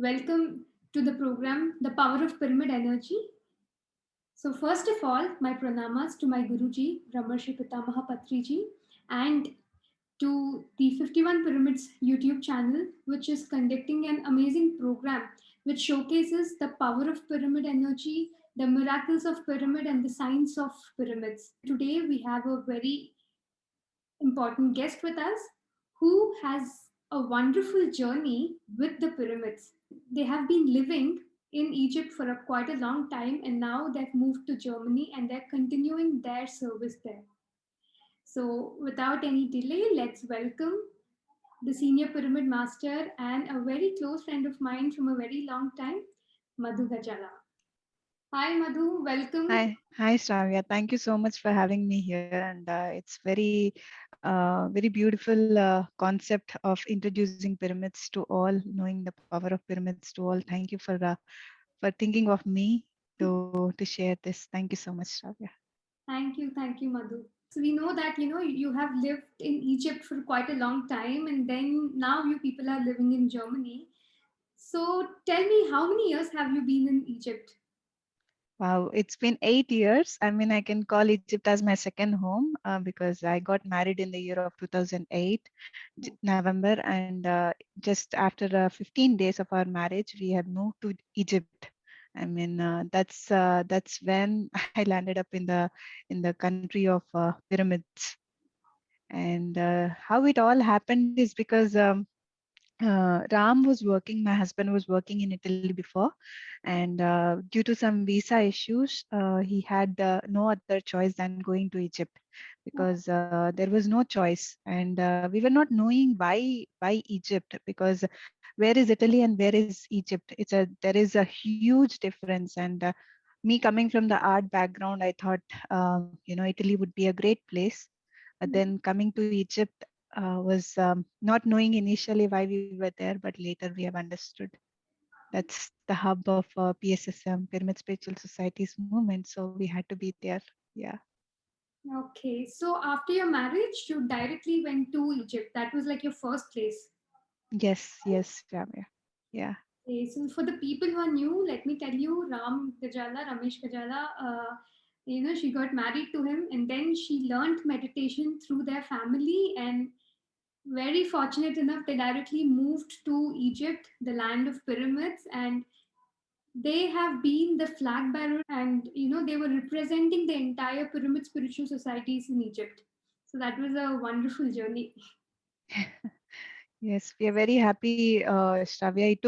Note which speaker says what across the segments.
Speaker 1: Welcome to the program, The Power of Pyramid Energy. So, first of all, my pranamas to my Guruji, Brahmarshi Pitamaha Patriji, and to the 51 Pyramids YouTube channel, which is conducting an amazing program which showcases the power of pyramid energy, the miracles of pyramid, and the science of pyramids. Today, we have a very important guest with us who has a wonderful journey with the pyramids. They have been living in Egypt for quite a long time, and now they've moved to Germany and they're continuing their service there. So, without any delay, let's welcome the senior pyramid master and a very close friend of mine from a very long time, Madhu Gajala. Hi, Madhu, welcome.
Speaker 2: Hi, Shravya. Thank you so much for having me here, and it's very beautiful concept of introducing pyramids to all, knowing the power of pyramids to all. Thank you for thinking of me to share this. Thank you so much, Shravya.
Speaker 1: Thank you, Madhu. So we know that you have lived in Egypt for quite a long time, and then now you people are living in Germany. So tell me, how many years have you been in Egypt?
Speaker 2: Wow, it's been 8 years. I mean, I can call Egypt as my second home because I got married in the year of 2008, November, and just after 15 days of our marriage, we had moved to Egypt. I mean, that's when I landed up in the country of pyramids. And how it all happened is because Ram was working, my husband was working in Italy before, and due to some visa issues, he had no other choice than going to Egypt because there was no choice, and we were not knowing why Egypt, because where is Italy and where is Egypt? There is a huge difference, and me coming from the art background, I thought Italy would be a great place, but then coming to Egypt was not knowing initially why we were there, but later we have understood. That's the hub of PSSM, Pyramid Spiritual Society's movement. So we had to be there. Yeah.
Speaker 1: Okay, so after your marriage, you directly went to Egypt. That was like your first place.
Speaker 2: Yes, Ramya. Yeah.
Speaker 1: Okay, so for the people who are new, let me tell you, Ramesh Gajala, she got married to him and then she learned meditation through their family, and very fortunate enough, they directly moved to Egypt, the land of pyramids, and they have been the flag bearer, and they were representing the entire pyramid spiritual societies in Egypt. So that was a wonderful journey.
Speaker 2: Yes, we are very happy, Shravya. It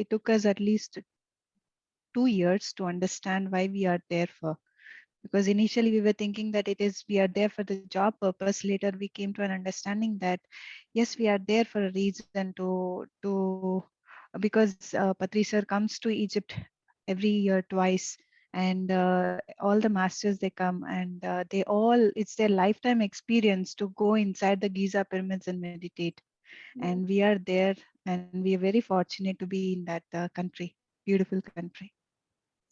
Speaker 2: took us at least 2 years to understand why we are there for. Because initially we were thinking that we are there for the job purpose. Later we came to an understanding that yes, we are there for a reason to because Patri sir comes to Egypt every year twice, and all the masters they come, and they all, it's their lifetime experience to go inside the Giza pyramids and meditate, and we are there, and we are very fortunate to be in that country, beautiful country.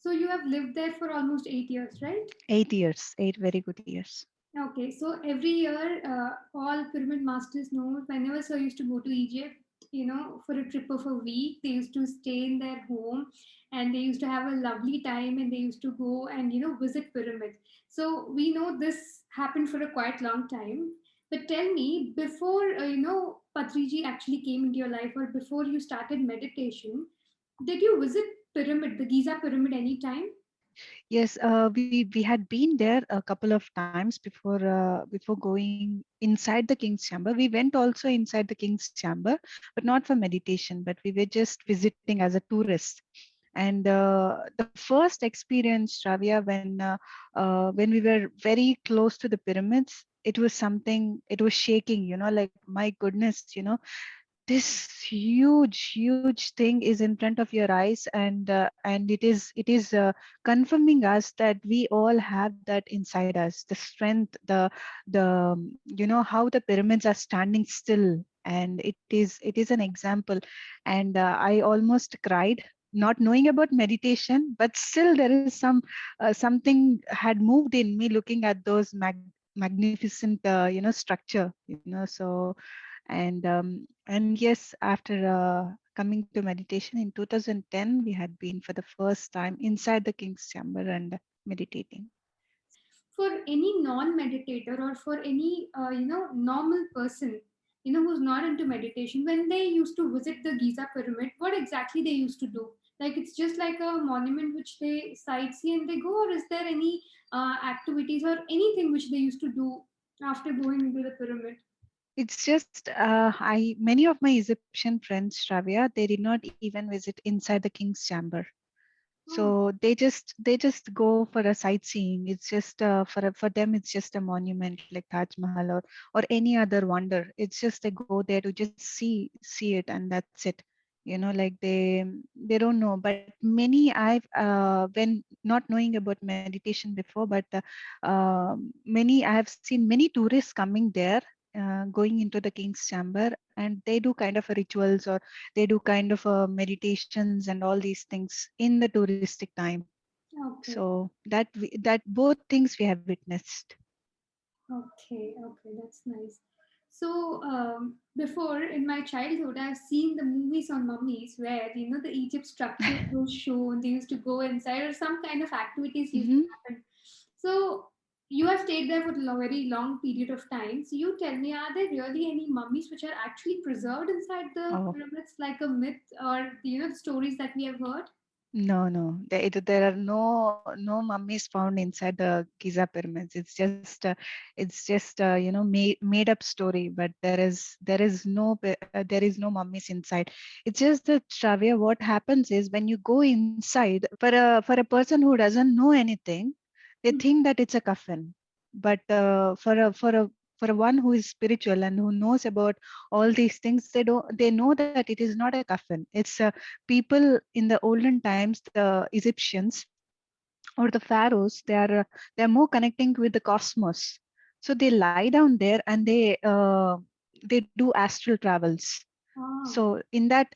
Speaker 1: So you have lived there for almost 8 years, right?
Speaker 2: 8 years, 8 very good years.
Speaker 1: Okay, so every year, all pyramid masters know whenever Sir used to go to Egypt, for a trip of a week, they used to stay in their home and they used to have a lovely time and they used to go and, visit pyramids. So we know this happened for a quite long time. But tell me, before, Patriji actually came into your life or before you started meditation, did you visit pyramid, the Giza pyramid anytime?
Speaker 2: Yes, we had been there a couple of times before going inside the king's chamber. We went also inside the king's chamber, but not for meditation. But we were just visiting as a tourist. And the first experience, Shravya, when we were very close to the pyramids, it was something. It was shaking. Like my goodness, this huge thing is in front of your eyes, and it is confirming us that we all have that inside us, the strength, the how the pyramids are standing still, and it is an example. And I almost cried, not knowing about meditation, but still there is something had moved in me looking at those magnificent structure. So And yes, after coming to meditation in 2010, we had been for the first time inside the king's chamber and meditating.
Speaker 1: For any non-meditator or for any normal person, who's not into meditation, when they used to visit the Giza pyramid, what exactly they used to do? Like, it's just like a monument which they sightsee and they go, or is there any activities or anything which they used to do after going into the pyramid?
Speaker 2: It's just I many of my Egyptian friends, Shravya, they did not even visit inside the king's chamber.
Speaker 1: Oh,
Speaker 2: So they just go for a sightseeing. It's just for them it's just a monument like Taj Mahal or any other wonder. It's just they go there to just see it and that's it. You know, like they don't know. But many I've when not knowing about meditation before, but many I have seen many tourists coming there. Going into the king's chamber and they do kind of a rituals or they do kind of meditations and all these things in the touristic time.
Speaker 1: okay.
Speaker 2: So that both things we have witnessed.
Speaker 1: Okay, okay, that's nice. So, before in my childhood, I've seen the movies on mummies where the Egypt structure was shown. They used to go inside, or some kind of activities used to
Speaker 2: Hmm.
Speaker 1: happen. So, you have stayed there for a very long period of time. So, you tell me, are there really any mummies which are actually preserved inside the
Speaker 2: Oh
Speaker 1: pyramids, like a myth, or the stories that we have heard?
Speaker 2: no, there are no mummies found inside the Giza pyramids. It's just made up story. But there is no mummies inside. It's just that, Shravya, what happens is when you go inside for a person who doesn't know anything, they think that it's a coffin. But for a one who is spiritual and who knows about all these things, they know that it is not a coffin. It's people in the olden times, the Egyptians or the pharaohs, they are more connecting with the cosmos. So they lie down there and they do astral travels.
Speaker 1: Ah.
Speaker 2: So in that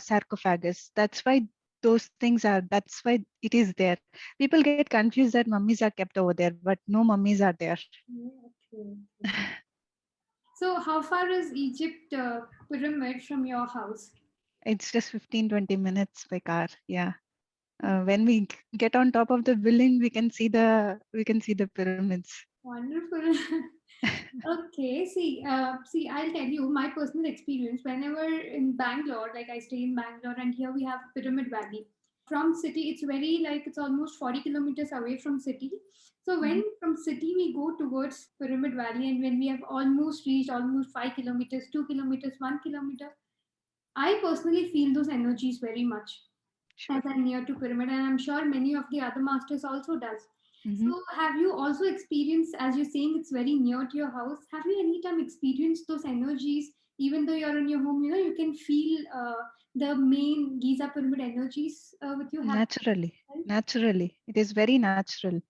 Speaker 2: sarcophagus, that's why that's why it is there. People get confused that mummies are kept over there, but no mummies are there.
Speaker 1: Yeah, okay. So, how far is Egypt pyramid from your house?
Speaker 2: It's just 15-20 minutes by car. Yeah. When we get on top of the building, we can see the pyramids.
Speaker 1: Wonderful. Okay, see, I'll tell you my personal experience. Whenever in Bangalore, like I stay in Bangalore, and here we have Pyramid Valley. From city, it's very like it's almost 40 kilometers away from city. So
Speaker 2: Mhm.
Speaker 1: when from city we go towards Pyramid Valley, and when we have almost reached almost 5 kilometers, 2 kilometers, 1 kilometer, I personally feel those energies very much
Speaker 2: Sure.
Speaker 1: as I'm near to pyramid, and I'm sure many of the other masters also does.
Speaker 2: Mhm.
Speaker 1: So have you also experienced, as you're saying it's very near to your house, have you any time experienced those energies? Even though you're in your home, you can feel the main Giza pyramid energies with you have
Speaker 2: Naturally, it is very natural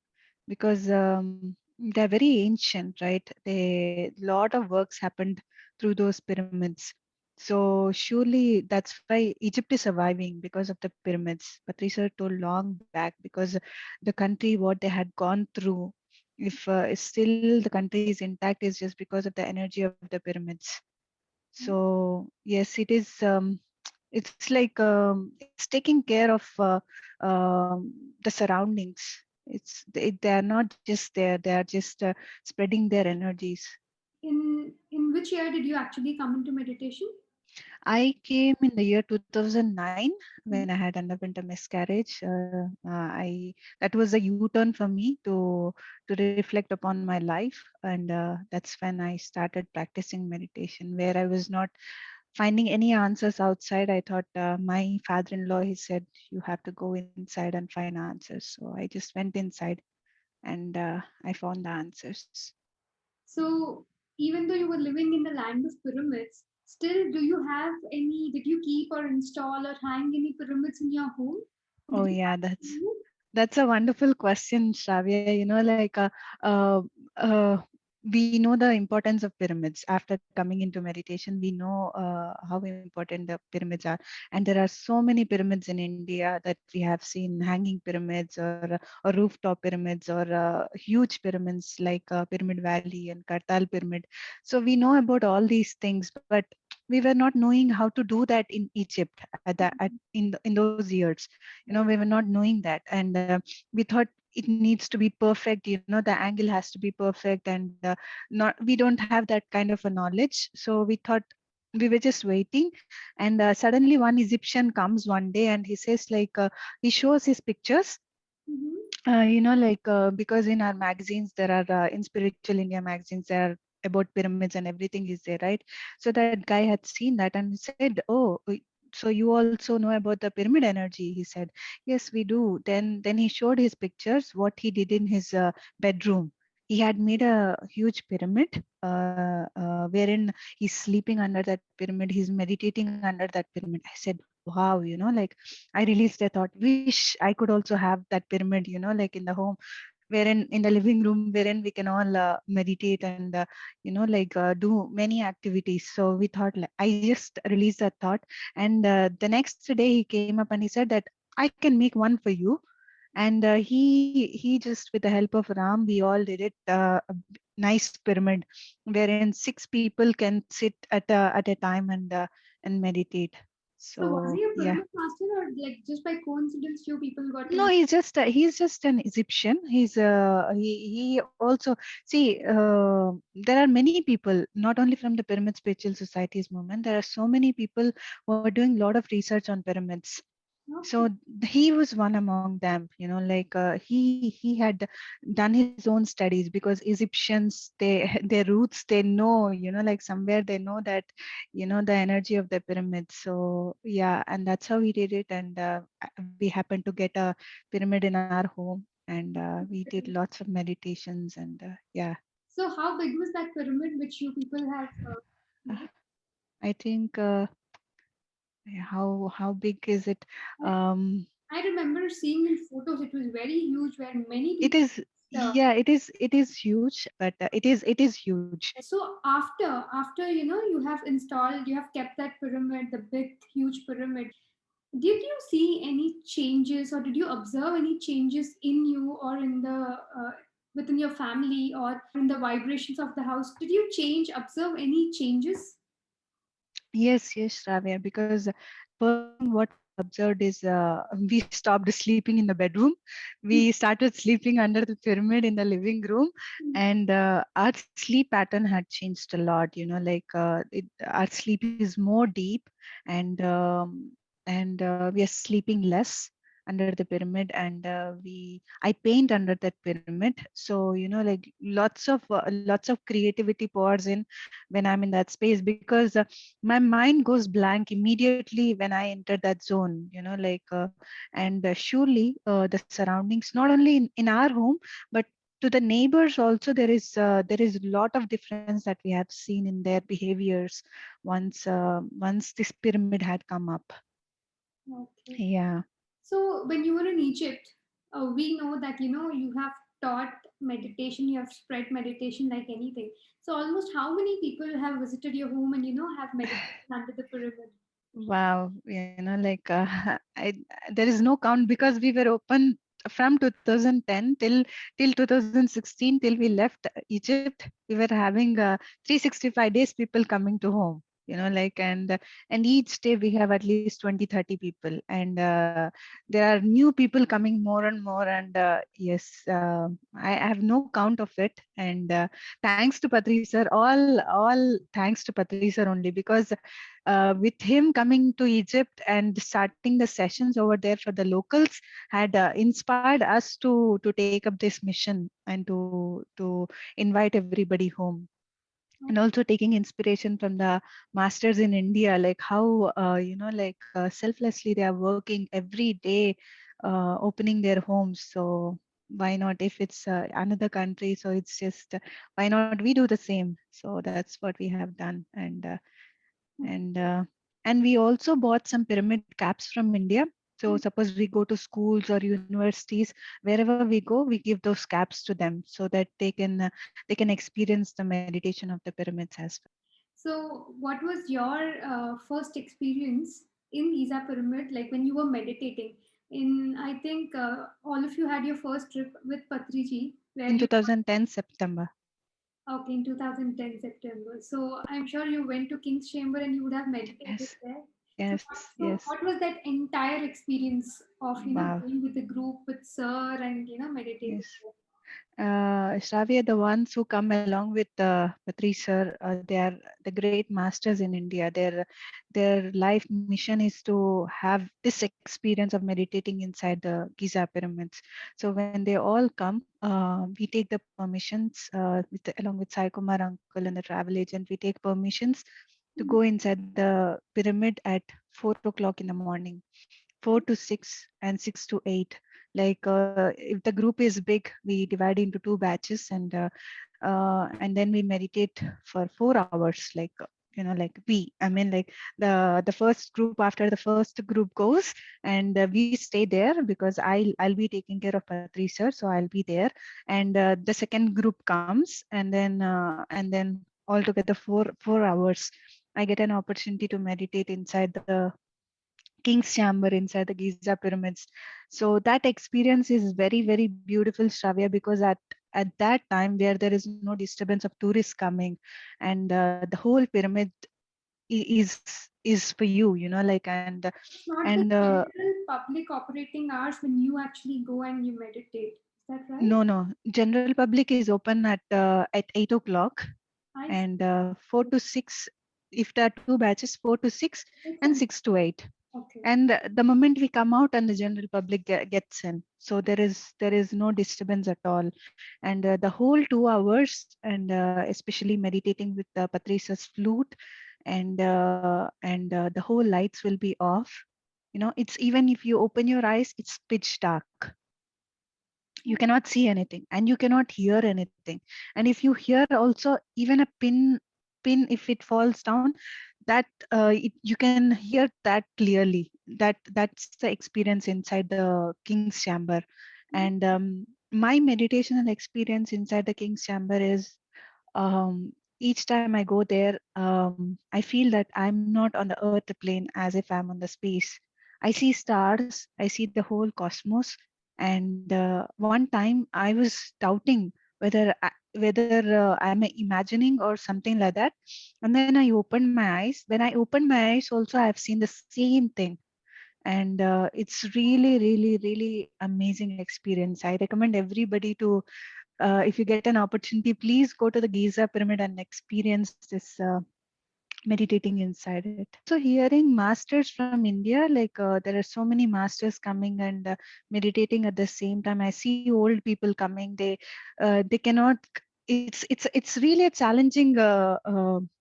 Speaker 2: because they're very ancient, right? They lot of works happened through those pyramids. So surely that's why Egypt is surviving because of the pyramids. Patricia told long back because the country what they had gone through, if still the country is intact, is just because of the energy of the pyramids. So yes, it is. It's like it's taking care of the surroundings. They are not just there; they are just spreading their energies.
Speaker 1: in which year did you actually come into meditation?
Speaker 2: I came in the year 2009 when I had underwent a miscarriage. That was a U-turn for me to reflect upon my life, and that's when I started practicing meditation, where I was not finding any answers outside. I thought my father-in-law, he said, you have to go inside and find answers. So I just went inside and I found the answers.
Speaker 1: So even though you were living in the land of pyramids, still do you have any, did you keep or install or hang any pyramids in your home?
Speaker 2: Oh
Speaker 1: Did you
Speaker 2: yeah,
Speaker 1: have any?
Speaker 2: that's a wonderful question, Shravya. You know, like uh, we know the importance of pyramids. After coming into meditation, we know how important the pyramids are, and there are so many pyramids in India that we have seen, hanging pyramids or rooftop pyramids or huge pyramids like Pyramid Valley and Kartal Pyramid. So we know about all these things, but we were not knowing how to do that in Egypt in those years. We were not knowing that, and we thought it needs to be perfect. The angle has to be perfect, and not we don't have that kind of a knowledge. So we thought, we were just waiting, and suddenly one Egyptian comes one day and he says, like, he shows his pictures.
Speaker 1: Mm-hmm.
Speaker 2: Because in our magazines there are in Spiritual India magazines, there are about pyramids and everything is there, right? So that guy had seen that and he said, oh, so you also know about the pyramid energy, he said. Yes, we do. Then he showed his pictures, what he did in his bedroom. He had made a huge pyramid, wherein he's sleeping under that pyramid, he's meditating under that pyramid. I said, wow, like, I released a thought, wish I could also have that pyramid, like in the home, wherein in the living room, wherein we can all meditate and do many activities. So we thought, like, I just released that thought, and the next day he came up and he said that I can make one for you. And he just, with the help of Ram, we all did it, a nice pyramid wherein 6 people can sit at a time and meditate.
Speaker 1: So was
Speaker 2: So
Speaker 1: he a
Speaker 2: yeah.
Speaker 1: pyramid master, or like just by coincidence few people got
Speaker 2: No,
Speaker 1: to?
Speaker 2: he's just an Egyptian. He also, see, there are many people, not only from the Pyramid Spiritual Societies movement. There are so many people who are doing a lot of research on pyramids. So
Speaker 1: Okay.
Speaker 2: he was one among them. Like, he had done his own studies, because Egyptians, they their roots, they know, like somewhere they know that, the energy of the pyramids. So yeah, and that's how we did it. And we happened to get a pyramid in our home, and we did lots of meditations, and yeah.
Speaker 1: So how big was that pyramid which you people have
Speaker 2: uh,
Speaker 1: made?
Speaker 2: I think, how big is it?
Speaker 1: I,
Speaker 2: um
Speaker 1: I remember seeing in photos it was very huge where many
Speaker 2: it
Speaker 1: people.
Speaker 2: is, yeah, it is huge, but it is huge.
Speaker 1: So after you have installed, you have kept that pyramid, the big huge pyramid. Did you see any changes, or did you observe any changes in you, or in the within your family, or in the vibrations of the house? Did you observe any changes?
Speaker 2: Yes, Ravya, because first thing what we observed is, we stopped sleeping in the bedroom. We started sleeping under the pyramid in the living room, and our sleep pattern had changed a lot. Like, our sleep is more deep, and we are sleeping less under the pyramid, and I paint under that pyramid. So like, lots of creativity pours in when I'm in that space, because my mind goes blank immediately when I enter that zone, and surely the surroundings, not only in our home, but to the neighbors also, there is a lot of difference that we have seen in their behaviors once this pyramid had come up.
Speaker 1: Okay.
Speaker 2: Yeah.
Speaker 1: So when you were in Egypt, we know that you have taught meditation, you have spread meditation like anything. So almost how many people have visited your home and have meditated under the pyramid?
Speaker 2: Wow, like, there is no count, because we were open from 2010 till 2016, till we left Egypt. We were having 365 days people coming to home. Like, and each day we have at least 20-30 people, and there are new people coming more and more. And yes, I have no count of it. And thanks to Patri sir, all thanks to Patri sir only, because with him coming to Egypt and starting the sessions over there for the locals, had inspired us to take up this mission, and to invite everybody home. And also taking inspiration from the masters in India, like how, like, selflessly they are working every day, opening their homes. So why not, if it's another country, so it's just, why not we do the same? So that's what we have done. And and we also bought some pyramid caps from India. So suppose we go to schools or universities, wherever we go, we give those caps to them so that they can experience the meditation of the pyramids as well.
Speaker 1: So, what was your first experience in Giza Pyramid, like when you were meditating? In I think all of you had your first trip with Patriji, where
Speaker 2: In
Speaker 1: you
Speaker 2: 2010 September.
Speaker 1: okay in 2010 September. So I'm sure you went to King's Chamber and you would have meditated
Speaker 2: Yes,
Speaker 1: there.
Speaker 2: yes, yes.
Speaker 1: What was that entire experience of
Speaker 2: Wow.
Speaker 1: going with the group with Sir and meditating
Speaker 2: Yes.
Speaker 1: there?
Speaker 2: Shravya, the ones who come along with Patri sir, they are the great masters in India. Their life mission is to have this experience of meditating inside the Giza pyramids. So when they all come, we take the permissions along with Sai Kumar uncle and the travel agent. We take permissions to
Speaker 1: Mhm.
Speaker 2: go inside the pyramid at 4 o'clock in the morning, 4 to 6 and 6 to 8. Like if the group is big, we divide into two batches, and then we meditate for 4 hours. Like like I mean, like the first group, after the first group goes, and we stay there because I'll be taking care of Patri sir, so I'll be there, and the second group comes, and then altogether 4 hours, I get an opportunity to meditate inside the King's Chamber inside the Giza pyramids. So that experience is very, very beautiful, Shravya, because at that time where there is no disturbance of tourists coming, and the whole pyramid is for you, like
Speaker 1: It's not the
Speaker 2: and
Speaker 1: general public operating hours when you actually go and you meditate. Is that right?
Speaker 2: no, general public is open at 8 o'clock,
Speaker 1: I see.
Speaker 2: and 4 to 6. If there are two batches, 4 to 6
Speaker 1: It's
Speaker 2: and
Speaker 1: an
Speaker 2: 6 to 8.
Speaker 1: okay.
Speaker 2: And the moment we come out and the general public gets in, so there is no disturbance at all. And the whole 2 hours, and especially meditating with Patrice's flute, and the whole lights will be off. It's even if you open your eyes, it's pitch dark. You cannot see anything and you cannot hear anything. And if you hear also, even a pin if it falls down, that you can hear that clearly. That's the experience inside the King's Chamber. And my meditational experience inside the King's Chamber is, each time I go there, I feel that I'm not on the earth plane, as if I'm on the space. I see stars, I see the whole cosmos. And one time I was doubting whether I'm imagining or something like that. And then I opened my eyes. When I opened my eyes, also I've seen the same thing. And it's really, really, really amazing experience. I recommend everybody to, if you get an opportunity, please go to the Giza pyramid and experience this meditating inside it. Also hearing masters from India, like there are so many masters coming and meditating at the same time. I see old people coming. They cannot. It's really a challenging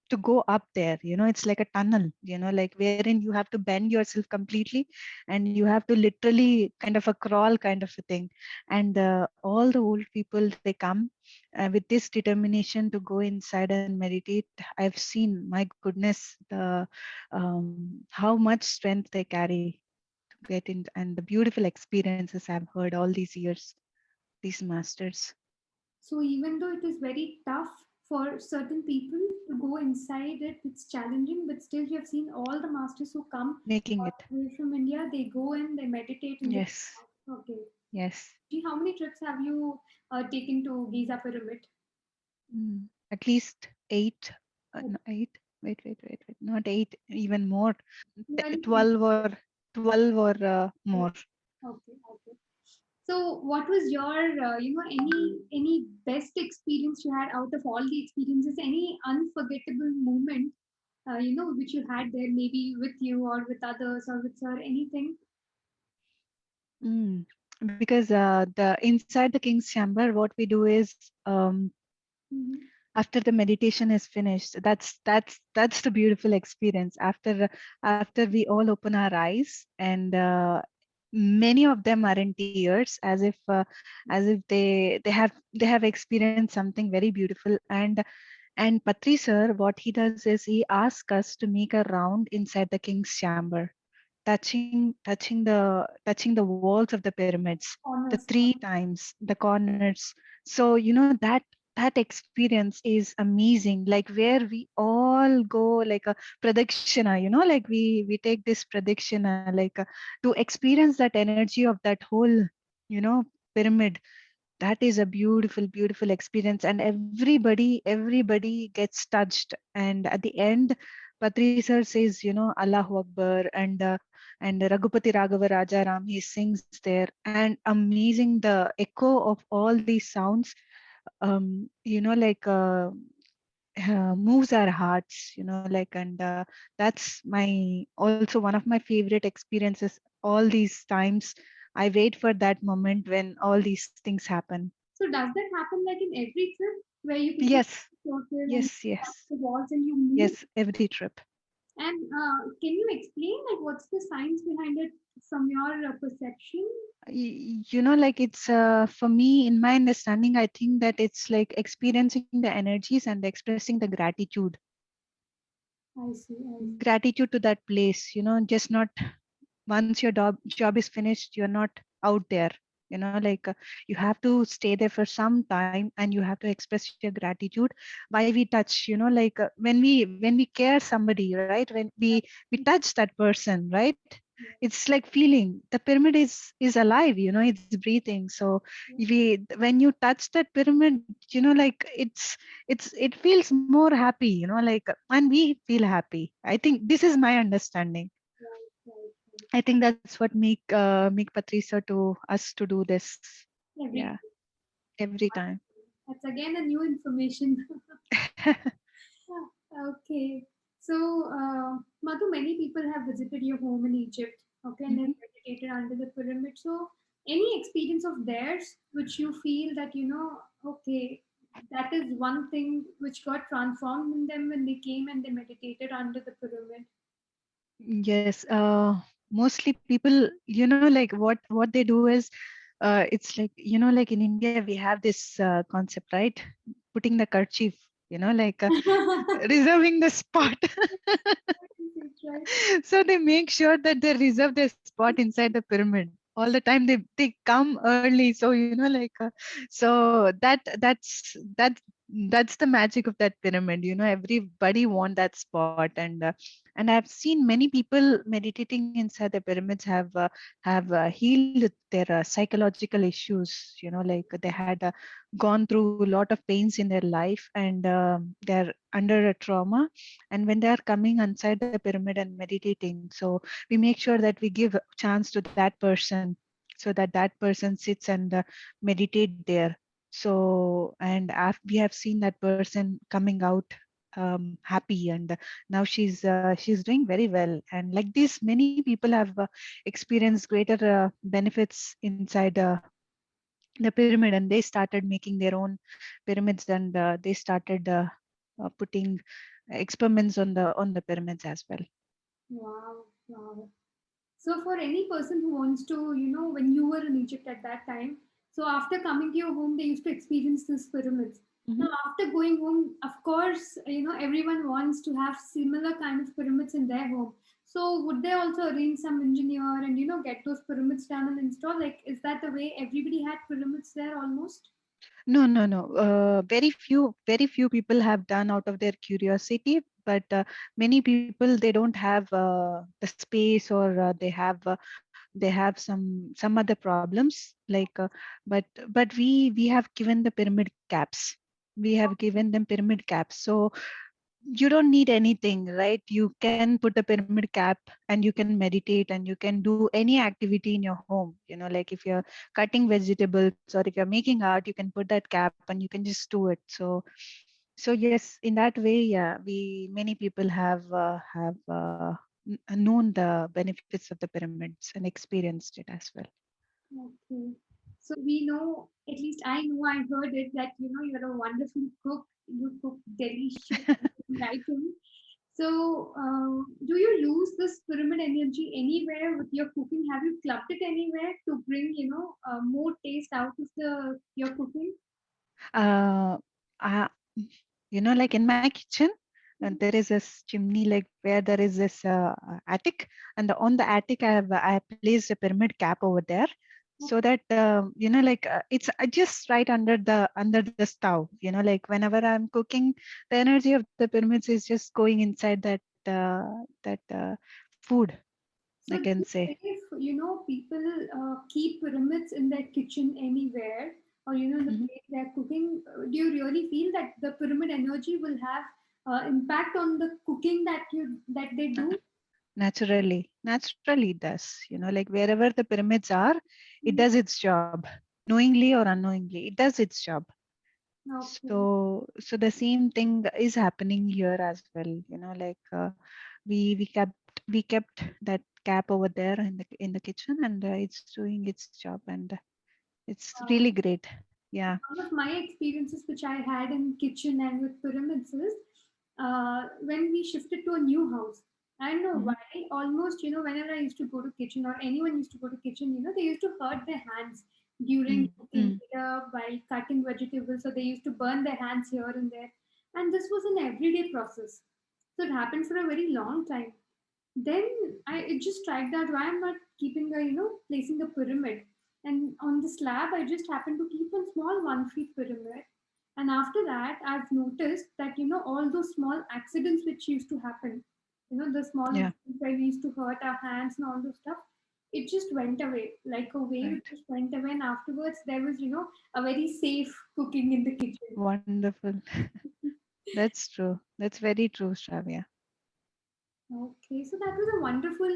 Speaker 2: to go up there. It's like a tunnel. Like wherein you have to bend yourself completely, and you have to literally kind of a crawl kind of a thing. And all the old people, they come with this determination to go inside and meditate. I've seen, my goodness, how much strength they carry to get in, and the beautiful experiences I've heard all these years, these masters
Speaker 1: So even though it is very tough for certain people to go inside it, it's challenging, but still you have seen all the masters who come
Speaker 2: making
Speaker 1: all
Speaker 2: it.
Speaker 1: the way from India, they go and they meditate and they
Speaker 2: Yes,
Speaker 1: okay.
Speaker 2: yes.
Speaker 1: Gee, how many trips have you taken to Giza Pyramid?
Speaker 2: At least 8. No, 8. Wait. Not 8, even more.
Speaker 1: Nearly
Speaker 2: 12 or 12 or more.
Speaker 1: okay, okay. So, what was your, any best experience you had out of all the experiences? Any unforgettable moment, which you had there, maybe with you or with others or with sir, anything?
Speaker 2: Mm. Because the inside the King's Chamber, what we do is,
Speaker 1: Mhm.
Speaker 2: after the meditation is finished, that's the beautiful experience. After we all open our eyes, and many of them are in tears, as if they have experienced something very beautiful. And Patri sir, what he does is he asks us to make a round inside the King's Chamber touching the walls of the pyramids, the
Speaker 1: Honors.
Speaker 2: three times, the corners. So that experience is amazing. Like where we all go like a pradakshina, like we take this pradakshina like to experience that energy of that whole you know pyramid. That is a beautiful, beautiful experience, and everybody gets touched. And at the end, Patri sir says, Allahu Akbar, and Raghupati Raghava Rajaram, he sings there, and amazing the echo of all these sounds, like moves our hearts, like, and that's my also one of my favorite experiences. All these times, I wait for that moment when all these things happen.
Speaker 1: So does that happen like in every trip where you take a
Speaker 2: Yes,
Speaker 1: circle and you
Speaker 2: yes,
Speaker 1: touch
Speaker 2: yes,
Speaker 1: the walls and you move?
Speaker 2: yes, every trip.
Speaker 1: And can you explain like what's the science behind it from your perception?
Speaker 2: Like it's for me, in my understanding, I think that it's like experiencing the energies and expressing the gratitude,
Speaker 1: I see. I see.
Speaker 2: gratitude to that place, just not once your job is finished, you're not out there, like you have to stay there for some time, and you have to express your gratitude. Why we touch, like when we care somebody, right, when we touch that person, right, it's like feeling the pyramid is alive, it's breathing. So when you touch that pyramid, it feels more happy, like, and we feel happy. I think this is my understanding.
Speaker 1: Right, right, right.
Speaker 2: I think that's what make Patricia to us to do this.
Speaker 1: Every
Speaker 2: Yeah, every time.
Speaker 1: that's again a new information. Okay. So, Madhu, many people have visited your home in Egypt, okay, and they've
Speaker 2: Mhm.
Speaker 1: meditated under the pyramid. So, any experience of theirs which you feel that, okay, that is one thing which got transformed in them when they came and they meditated under the pyramid?
Speaker 2: Yes, mostly people, like what they do is, it's like, like in India we have this concept, right? Putting the kerchief, like reserving the spot.
Speaker 1: Right.
Speaker 2: So they make sure that they reserve their spot inside the pyramid all the time. They come early, so so that's the magic of that pyramid. Everybody want that spot, and I've seen many people meditating inside the pyramids have healed their psychological issues. Like they had gone through a lot of pains in their life, and they're under a trauma, and when they are coming inside the pyramid and meditating, so we make sure that we give chance to that person, so that that person sits and meditate there. So, and we have seen that person coming out happy, and now she's doing very well. And like this, many people have experienced greater benefits inside the pyramid, and they started making their own pyramids, and they started putting experiments on the pyramids as well.
Speaker 1: Wow, wow. So, for any person who wants to, when you were in Egypt at that time, so after coming to your home, they used to experience these pyramids. Now,
Speaker 2: Mhm.
Speaker 1: after going home, of course, everyone wants to have similar kind of pyramids in their home. So, would they also arrange some engineer and, get those pyramids done and install? Like, is that the way everybody had pyramids there almost?
Speaker 2: No, no, no. Very few people have done out of their curiosity, but many people, they don't have the space, or they have some other problems. Like, but we have given the pyramid caps. We have given them pyramid caps. So you don't need anything, right? You can put the pyramid cap, and you can meditate, and you can do any activity in your home. Like if you're cutting vegetables, or if you're making art, you can put that cap and you can just do it. So yes, in that way, yeah, we many people have known the benefits of the pyramids and experienced it as well.
Speaker 1: Okay. So we know, at least I know, I heard it that you're a wonderful cook. You cook delicious items. So, do you use this pyramid energy anywhere with your cooking? Have you clubbed it anywhere to bring, more taste out of the your cooking?
Speaker 2: uh, uh like in my kitchen. and there is this chimney like where there is this attic, and on the attic I have placed a pyramid cap over there, so that like it's just right under the stove. Like whenever I'm cooking, the energy of the pyramids is just going inside that food, I
Speaker 1: So do
Speaker 2: can
Speaker 1: you
Speaker 2: say.
Speaker 1: say if people keep pyramids in their kitchen anywhere, or in the
Speaker 2: Mhm.
Speaker 1: place they're cooking, do you really feel that the pyramid energy will have impact on the cooking that they do?
Speaker 2: Naturally it does. Like wherever the pyramids are, it
Speaker 1: Mm.
Speaker 2: does its job, knowingly or unknowingly. It does its job.
Speaker 1: Okay.
Speaker 2: So the same thing is happening here as well. Like we kept that cap over there in the kitchen, and it's doing its job, and it's really
Speaker 1: Wow.
Speaker 2: great. Yeah.
Speaker 1: One of my experiences which I had in kitchen and with pyramids is when we shifted to a new house. I don't know
Speaker 2: Hmm.
Speaker 1: why. Almost, whenever I used to go to kitchen or anyone used to go to kitchen, they used to hurt their hands during
Speaker 2: Mm,
Speaker 1: cooking,
Speaker 2: mm.
Speaker 1: either by cutting vegetables, so they used to burn their hands here and there. And this was an everyday process. So it happened for a very long time. Then it just strike that why I'm not keeping placing a pyramid. And on the slab, I just happened to keep one small 1 feet pyramid. And after that, I've noticed that, all those small accidents which used to happen, the small
Speaker 2: Yeah.
Speaker 1: incidents where we used to hurt our hands and all those stuff, it just went away. Like a wave, it
Speaker 2: Right.
Speaker 1: just went away. And afterwards, there was, a very safe cooking in the kitchen.
Speaker 2: Wonderful. That's true. That's very true, Shravya.
Speaker 1: Okay, so that was a wonderful,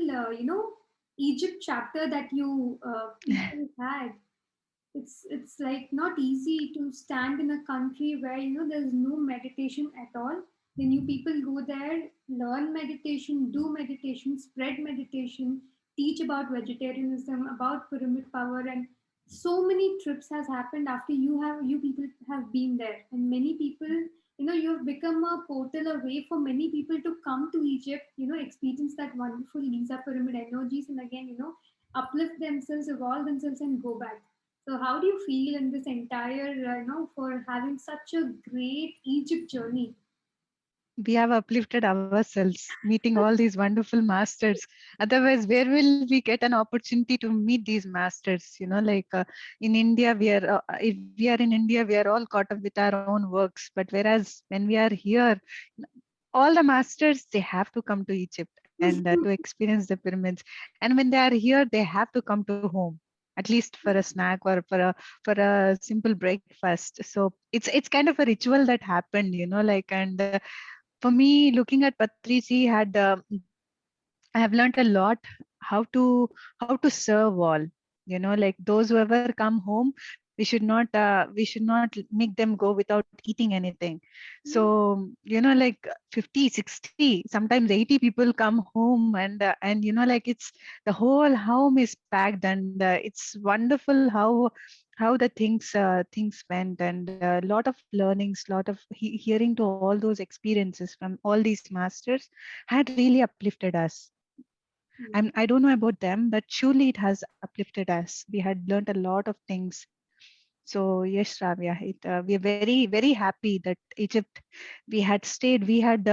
Speaker 1: Egypt chapter that you people had. It's like not easy to stand in a country where there's no meditation at all. Then you people go there, learn meditation, do meditation, spread meditation, teach about vegetarianism, about pyramid power, and so many trips has happened after you people have been there, and many people you've become a portal, a way for many people to come to Egypt, experience that wonderful Giza pyramid energies, and again uplift themselves, evolve themselves, and go back. So, how do you feel in this entire, for having such a great Egypt journey?
Speaker 2: We have uplifted ourselves meeting all these wonderful masters. Otherwise, where will we get an opportunity to meet these masters? Like in India, if we are in India, we are all caught up with our own works. But whereas when we are here, all the masters, they have to come to Egypt and to experience the pyramids. And when they are here, they have to come to home, at least for a snack or for a simple breakfast. So it's kind of a ritual that happened, like. And for me, looking at Patrici had I have learned a lot how to serve all. Like those whoever come home, we should not make them go without eating anything. So like 50, 60, sometimes 80 people come home, and like it's the whole home is packed, and it's wonderful how the things went, and a lot of learnings, lot of hearing to all those experiences from all these masters had really uplifted us. I don't know about them, but surely it has uplifted us. We had learned a lot of things. So yes, Ravya, we are very very happy that Egypt, we had stayed. We had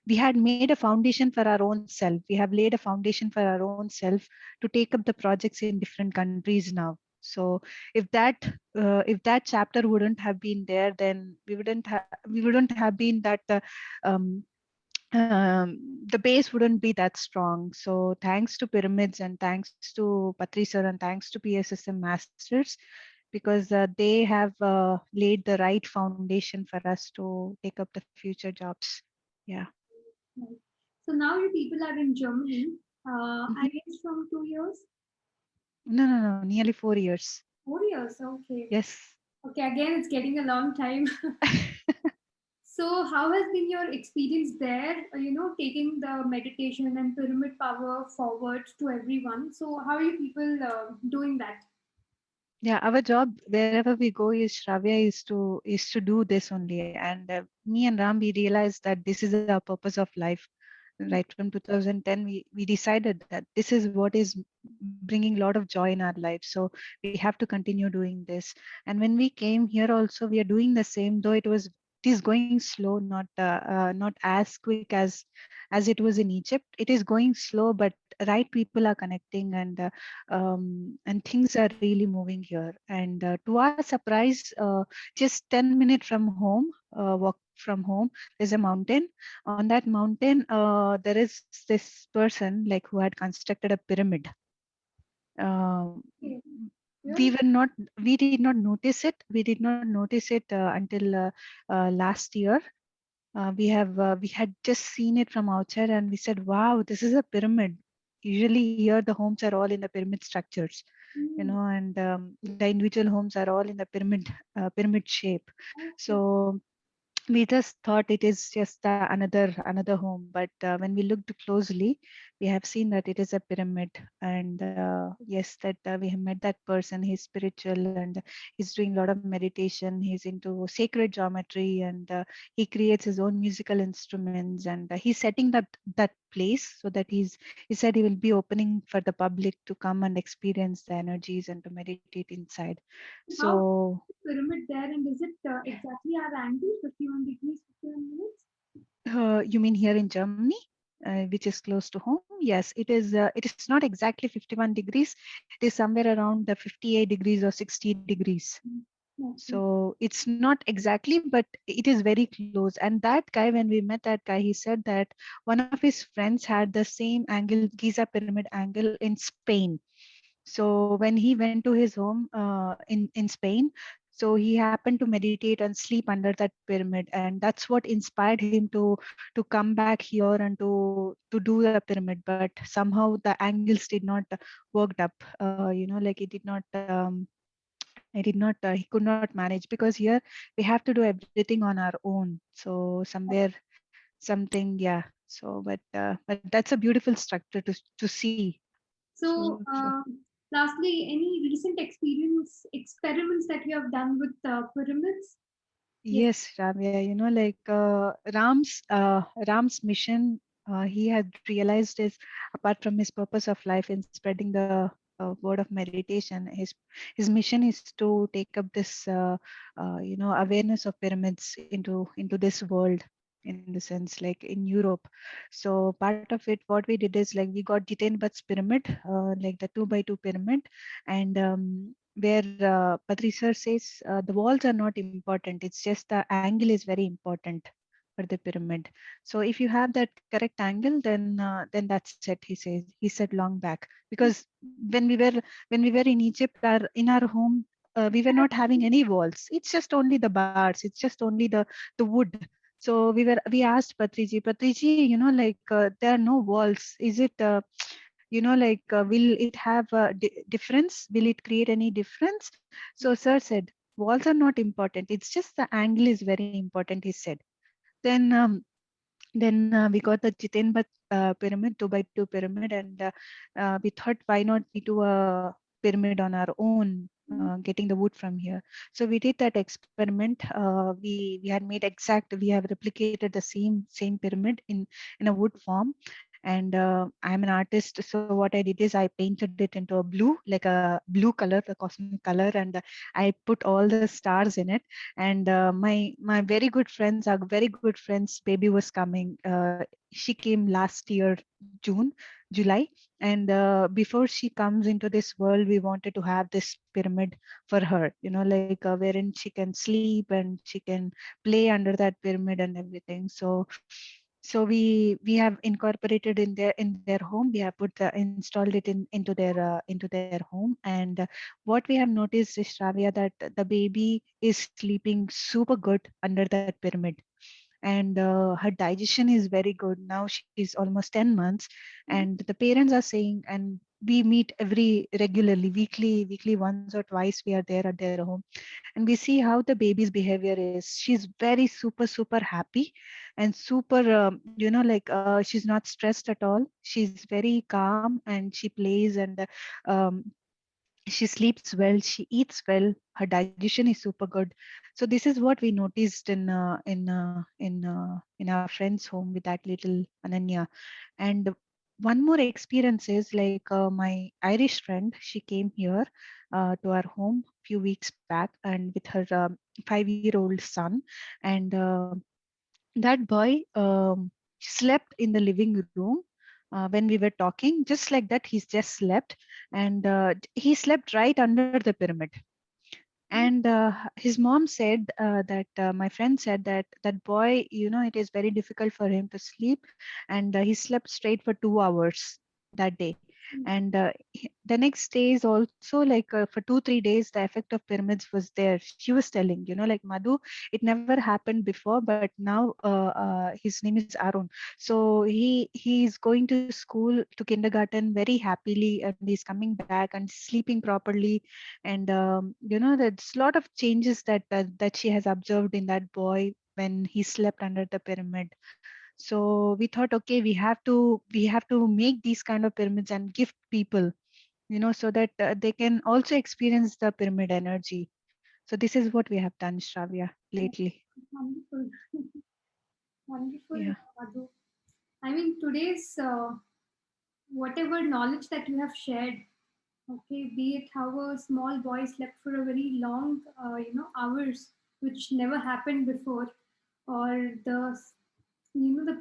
Speaker 2: we had made a foundation for our own self. We have laid a foundation for our own self to take up the projects in different countries now. So if that chapter wouldn't have been there, then we wouldn't have been that um, the base wouldn't be that strong. So thanks to pyramids, and thanks to Patri sir, and thanks to PSSM masters, because they have laid the right foundation for us to take up the future jobs. Yeah.
Speaker 1: Right. So now you people are in Germany.
Speaker 2: Mhm.
Speaker 1: I guess from 2 years,
Speaker 2: No, nearly 4 years.
Speaker 1: 4 years. Okay.
Speaker 2: Yes.
Speaker 1: Okay. Again, it's getting a long time. So, how has been your experience there? Taking the meditation and pyramid power forward to everyone. So, how are you people doing that?
Speaker 2: Yeah, our job wherever we go is, Shravya, is to do this only. And me and Ram, we realized that this is our purpose of life. Right from 2010, we decided that this is what is bringing a lot of joy in our life. So we have to continue doing this. And when we came here also, we are doing the same, though it was is going slow, not as quick as it was in Egypt. It is going slow, but right people are connecting, and things are really moving here. And to our surprise, just 10 minutes from home, walk from home, there's a mountain. On that mountain, there is this person like who had constructed a pyramid. Um,
Speaker 1: Okay.
Speaker 2: we
Speaker 1: Really?
Speaker 2: were not we did not notice it. We did not notice it until last year. We had just seen it from outside, and we said, "Wow, this is a pyramid." Usually, here the homes are all in the pyramid structures,
Speaker 1: Mm,
Speaker 2: and the individual homes are all in the pyramid shape.
Speaker 1: okay.
Speaker 2: So we just thought it is just another home, but when we looked closely, we have seen that it is a pyramid. And yes, that we have met that person. He's spiritual, and he's doing a lot of meditation. He's into sacred geometry, and he creates his own musical instruments, and he's setting that place so that he said he will be opening for the public to come and experience the energies and to meditate inside.
Speaker 1: How
Speaker 2: So
Speaker 1: the pyramid there, and is it exactly our angle, 51 degrees, 51 minutes?
Speaker 2: You mean here in Germany, which is close to home? Yes, it is. It is not exactly 51 degrees. It is somewhere around the 58 degrees or 60 degrees.
Speaker 1: Mm, okay.
Speaker 2: So it's not exactly, but it is very close. And that guy, when we met that guy, he said that one of his friends had the same angle, Giza pyramid angle in Spain. So when he went to his home in Spain, so he happened to meditate and sleep under that pyramid, and that's what inspired him to come back here and to do the pyramid. But somehow the angles did not worked up. Like he could not manage, because here we have to do everything on our own. So somewhere something, yeah. So but that's a beautiful structure to see. So,
Speaker 1: So, lastly, any recent experiments that you have done with pyramids? Yes.
Speaker 2: yes, Ramya, like Ram's mission, he had realized is, apart from his purpose of life in spreading the word of meditation, his mission is to take up this, awareness of pyramids into this world, in the sense like in Europe. So part of it, what we did is, like, we got Jiten Bhatt's pyramid, like the 2 by 2 pyramid, and where Patri sir says the walls are not important. It's just the angle is very important for the pyramid. So if you have that correct angle, then that's it. He said long back, because when we were when we were in Egypt, in our home, we were not having any walls. It's just only the bars. It's just only the wood. So we asked Patriji, like, there are no walls. Is it like, will it have a difference? Will it create any difference? So sir said, walls are not important. It's just the angle is very important, he said. Then um, then uh, we got the Jiten Bhatt pyramid, 2 by 2 pyramid, and we thought, why not we do a pyramid on our own, getting the wood from here. So we did that experiment. We had made we have replicated the same pyramid in a wood form. And I'm an artist, so what I did is I painted it into a blue, like a blue color, the cosmic color, and I put all the stars in it. And my very good friends, our very good friends baby was coming. She came last year, June, July. And before she comes into this world, we wanted to have this pyramid for her, like, wherein she can sleep and she can play under that pyramid and everything. So we have incorporated in their home. We have installed it into their home. And what we have noticed is, Shravya, that the baby is sleeping super good under that pyramid. And her digestion is very good. Now she's almost 10 months. And the parents are saying, and we meet weekly once or twice, we are there at their home, and we see how the baby's behavior is. She's very super happy, and super, she's not stressed at all. She's very calm, and she plays, and um, she sleeps well, she eats well, her digestion is super good. So this is what we noticed in our friend's home with that little Ananya. And one more experience is like my Irish friend, she came here to our home few weeks back and with her 5-year-old son. And that boy slept in the living room when we were talking, just like that. He's just slept, and he slept right under the pyramid. And his mom said that my friend said that that boy, it is very difficult for him to sleep, and he slept straight for 2 hours that day. And the next day is also like for 2 3 days the effect of pyramids was there. She was telling, like, Madhu, it never happened before, but now his name is Arun. So he's going to school, to kindergarten, very happily, and he's coming back and sleeping properly. And there's a lot of changes that she has observed in that boy when he slept under the pyramid. So we thought, okay, we have to make these kind of pyramids and gift people, so that they can also experience the pyramid energy. So this is what we have done, Shravya, lately.
Speaker 1: Wonderful. Wonderful,
Speaker 2: Yeah.
Speaker 1: Madhu. I mean, today's whatever knowledge that you have shared, okay, be it how a small boy slept for a very long, hours, which never happened before, or the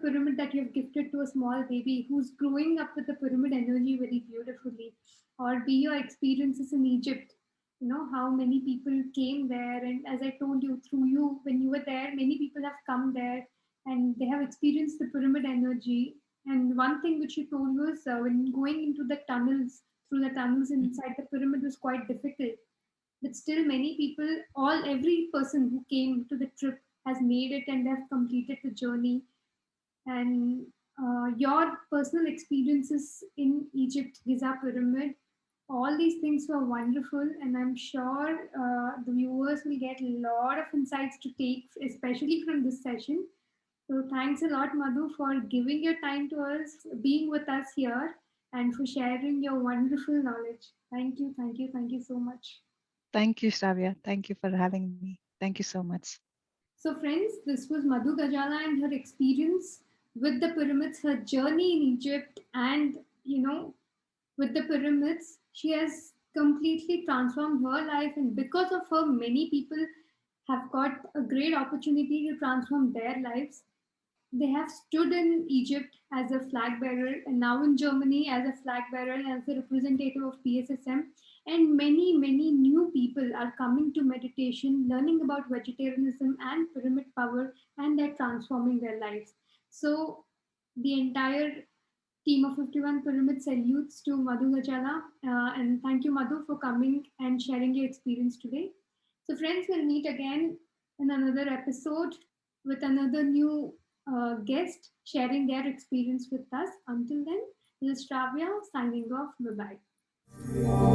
Speaker 1: pyramid that you have gifted to a small baby who's growing up with the pyramid energy very beautifully, or be your experiences in Egypt. How many people came there, and as I told you, through you, when you were there, many people have come there and they have experienced the pyramid energy. And one thing which you told was when going into the tunnels, through the tunnels inside the pyramid was quite difficult. But still, many people, every person who came to the trip has made it and they have completed the journey. And your personal experiences in Egypt, Giza Pyramid, all these things were wonderful, and I'm sure the viewers will get a lot of insights to take, especially from this session. So, thanks a lot, Madhu, for giving your time to us, being with us here, and for sharing your wonderful knowledge. Thank you, thank you, thank you so much.
Speaker 2: Thank you, Shravya. Thank you for having me. Thank you so much.
Speaker 1: So, friends, this was Madhu Gajala and her experience with the pyramids, her journey in Egypt, and with the pyramids, she has completely transformed her life, and because of her, many people have got a great opportunity to transform their lives. They have stood in Egypt as a flag bearer and now in Germany as a flag bearer and as a representative of PSSM. And many, many new people are coming to meditation, learning about vegetarianism and pyramid power, and they're transforming their lives. So, the entire team of 51 Pyramid salutes to Madhu Gajala. And thank you, Madhu, for coming and sharing your experience today. So, friends, we'll meet again in another episode with another new guest sharing their experience with us. Until then, this is Shravya signing off. Bye bye.